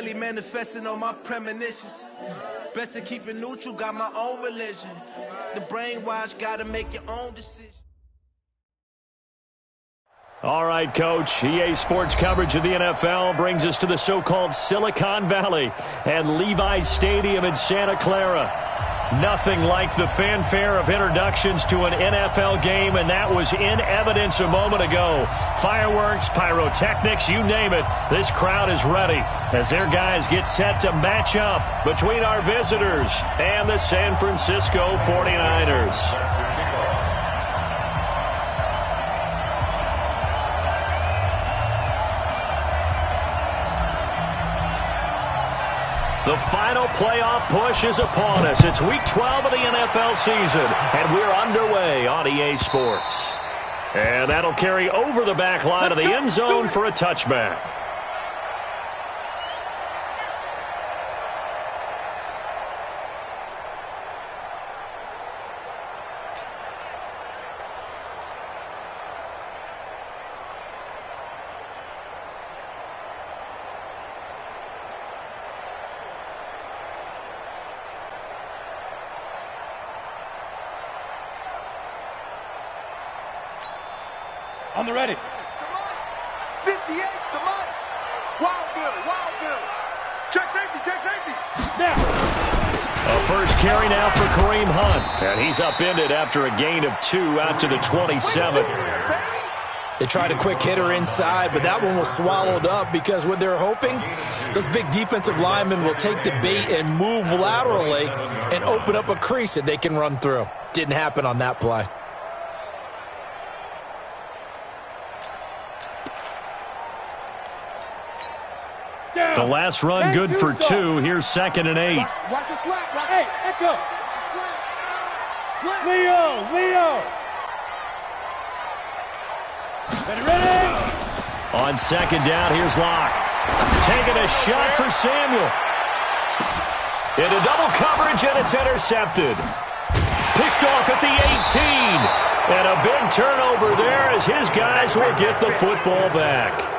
daily manifesting on my premonitions. Best to keep it neutral, got my own religion. The brainwash, gotta make your own decision. All right, Coach. EA Sports coverage of the NFL brings us to the so-called Silicon Valley and Levi's Stadium in Santa Clara. Nothing like the fanfare of introductions to an NFL game, and that was in evidence a moment ago. Fireworks, pyrotechnics, you name it. This crowd is ready as their guys get set to match up between our visitors and the San Francisco 49ers. The final playoff push is upon us. It's Week 12 of the NFL season, and we're underway on EA Sports. And that'll carry over the back line of the end zone for a touchback. On the ready. 58 to Mike. Wild Billy. Check safety. Now. A first carry now for Kareem Hunt. And he's upended after a gain of 2 out to the 27. They tried a quick hitter inside, but that one was swallowed up because what they're hoping, those big defensive linemen will take the bait and move laterally and open up a crease that they can run through. Didn't happen on that play. The last run good for 2. Here's 2nd and 8. Watch your slap. Hey, echo. Slap. Leo. Ready. On 2nd down, here's Locke. Taking a shot for Samuel. Into double coverage, and it's intercepted. Picked off at the 18. And a big turnover there as his guys will get the football back.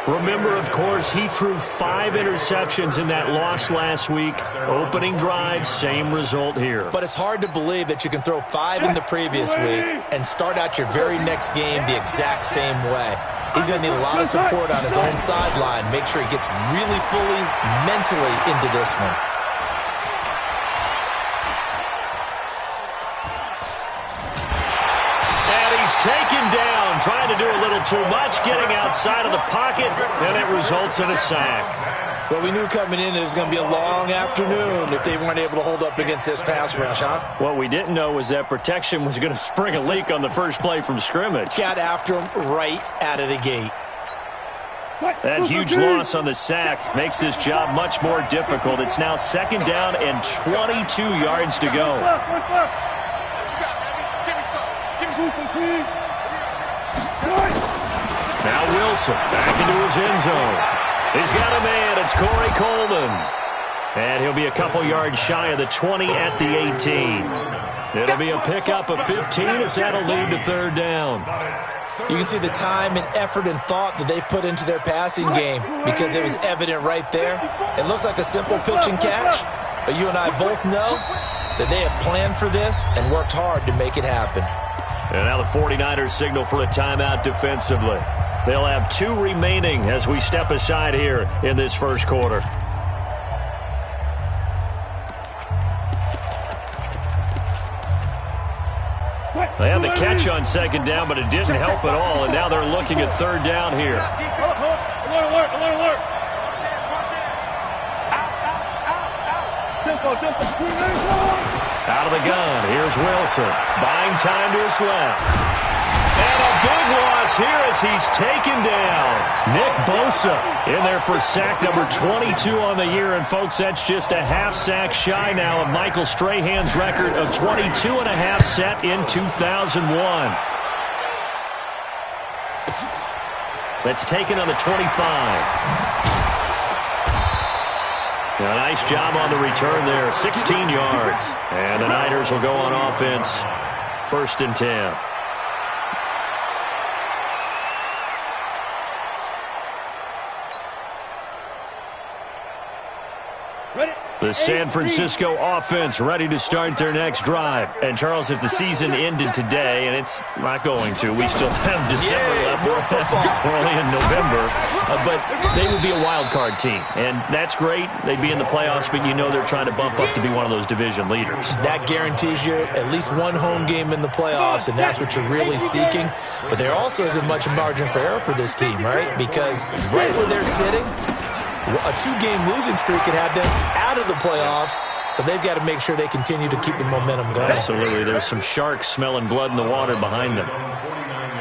Remember, of course, he threw 5 interceptions in that loss last week. Opening drive, same result here. But it's hard to believe that you can throw 5 in the previous week and start out your very next game the exact same way. He's going to need a lot of support on his own sideline. Make sure he gets really fully mentally into this one. Taken down, trying to do a little too much, getting outside of the pocket, and it results in a sack. Well, we knew coming in it was going to be a long afternoon if they weren't able to hold up against this pass rush, huh? What we didn't know was that protection was going to spring a leak on the first play from scrimmage. Got after him right out of the gate. That huge loss on the sack makes this job much more difficult. It's now 2nd down and 22 yards to go. Now Wilson back into his end zone. He's got a man. It's Corey Coleman. And he'll be a couple yards shy of the 20 at the 18. It'll be a pickup of 15 as that'll lead to 3rd down. You can see the time and effort and thought that they put into their passing game because it was evident right there. It looks like a simple pitch and catch, but you and I both know that they have planned for this and worked hard to make it happen. And now the 49ers signal for a timeout defensively. They'll have 2 remaining as we step aside here in this first quarter. They had the catch on 2nd down, but it didn't help at all, and now they're looking at 3rd down here. Alert. Out of the gun, here's Wilson. Buying time to his left. And a big loss here as he's taken down. Nick Bosa in there for sack number 22 on the year. And, folks, that's just a half sack shy now of Michael Strahan's record of 22 and a half set in 2001. That's taken on the 25. A nice job on the return there, 16 yards. And the Niners will go on offense, 1st and 10. The San Francisco offense ready to start their next drive. And, Charles, if the season ended today, and it's not going to, we still have December left. We're only in November. But they would be a wild card team. And that's great. They'd be in the playoffs, but you know they're trying to bump up to be one of those division leaders. That guarantees you at least one home game in the playoffs, and that's what you're really seeking. But there also isn't much margin for error for this team, right? Because right where they're sitting, a 2-game losing streak could have them out of the playoffs, so they've got to make sure they continue to keep the momentum going. Absolutely. There's some sharks smelling blood in the water behind them.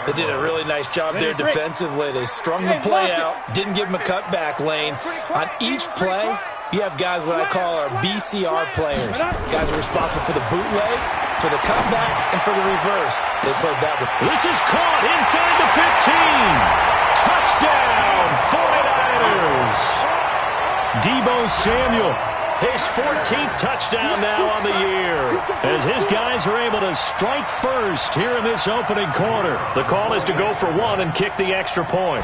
They did a really nice job there defensively. They strung the play out, didn't give them a cutback lane. On each play, you have guys what I call our BCR players. Guys are responsible for the bootleg, for the cutback, and for the reverse. They played that with. This is caught inside the 15. Touchdown, 49ers. Deebo Samuel, his 14th touchdown now on the year, as his guys are able to strike first here in this opening quarter. The call is to go for one and kick the extra point.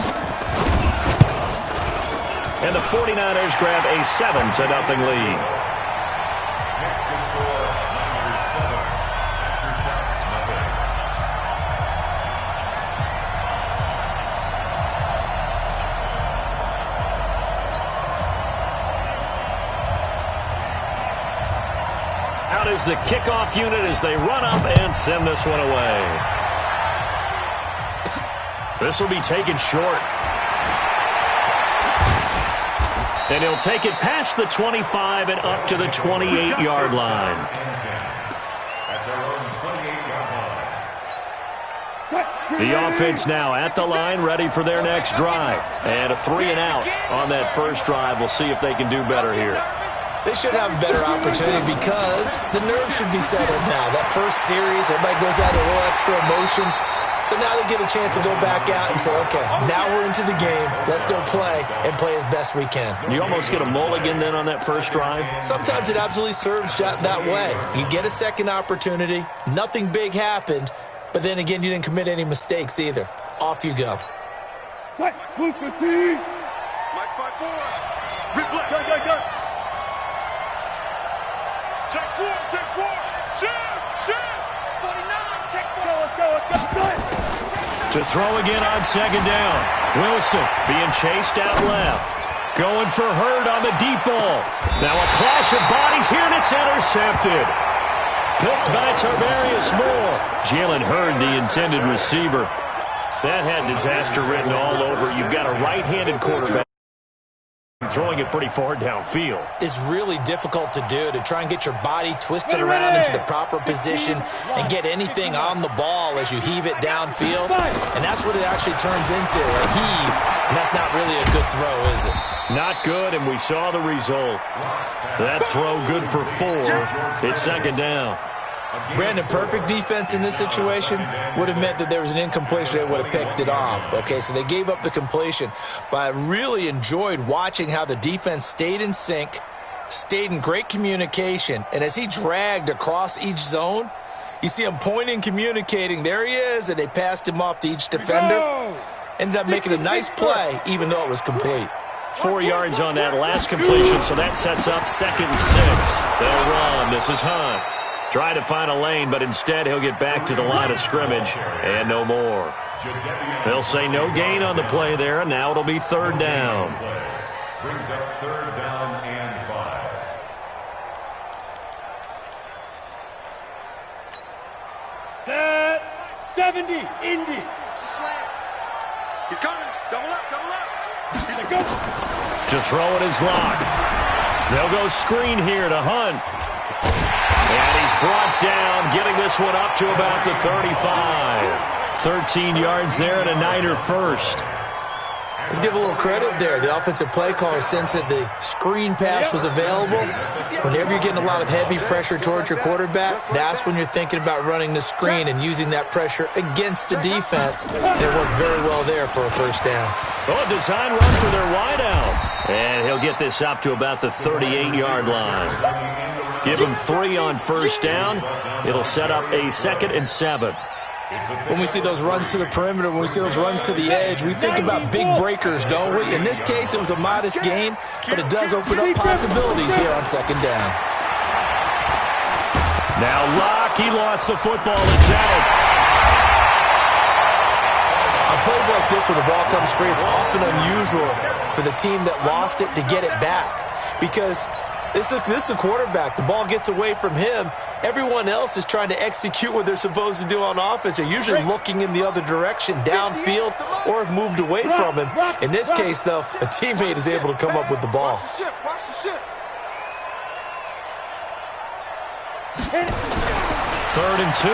And the 49ers grab a 7-0 lead. Out is the kickoff unit as they run up and send this one away. This will be taken short. And he'll take it past the 25 and up to the 28-yard line. The offense now at the line, ready for their next drive. And a 3-and-out on that first drive. We'll see if they can do better here. They should have a better opportunity because the nerves should be settled now. That first series, everybody goes out a little extra emotion. So now they get a chance to go back out and say, okay, now we're into the game. Let's go play and play as best we can. You almost get a mulligan then on that first drive? Sometimes it absolutely serves that way. You get a second opportunity. Nothing big happened. But then again, you didn't commit any mistakes either. Off you go. Mike 5-4. Replay. Go. Check 4. Shoot. 49, check 4. Go. To throw again on second down. Wilson being chased out left. Going for Hurd on the deep ball. Now a clash of bodies here, and it's intercepted. Picked by Tarvarius Moore. Jalen Hurd, the intended receiver. That had disaster written all over. You've got a right-handed quarterback throwing it pretty far downfield. It's really difficult to do, to try and get your body twisted around into the proper position and get anything on the ball as you heave it downfield. And that's what it actually turns into, a heave. And that's not really a good throw, is it? Not good, and we saw the result. That throw good for 4. It's second down. Brandon, perfect defense in this situation would have meant that there was an incompletion. They would have picked it off. Okay, so they gave up the completion. But I really enjoyed watching how the defense stayed in sync, stayed in great communication. And as he dragged across each zone, you see him pointing, communicating. There he is, and they passed him off to each defender. Ended up making a nice play, even though it was complete. 4 yards on that last completion, so that sets up 2nd and 6. They'll run. This is Hunt. Try to find a lane, but instead he'll get back to the line of scrimmage and no more. They'll say no gain on the play there, and now it'll be 3rd down. Brings up 3rd down and 5. Set 70, Indy. He's coming. Double up. He's a go. To throw it is locked. They'll go screen here to Hunt. And he's brought down, getting this one up to about the 35. 13 yards there and a Niner first. Let's give a little credit there. The offensive play caller sensed that the screen pass was available. Whenever you're getting a lot of heavy pressure towards your quarterback, that's when you're thinking about running the screen and using that pressure against the defense. They worked very well there for a 1st down. Oh, a design run for their wideout. And he'll get this up to about the 38-yard line. Give him 3 on 1st down. It'll set up a 2nd and 7. When we see those runs to the perimeter, when we see those runs to the edge, we think about big breakers, don't we? In this case, it was a modest gain, but it does open up possibilities here on second down. Now Locke, he lost the football. It's out. On plays like this, when the ball comes free, it's often unusual for the team that lost it to get it back. Because this is the quarterback. The ball gets away from him. Everyone else is trying to execute what they're supposed to do on offense. They're usually looking in the other direction, downfield, or have moved away from him. In this case, though, a teammate is able to come up with the ball. Watch the ship. 3rd and 2.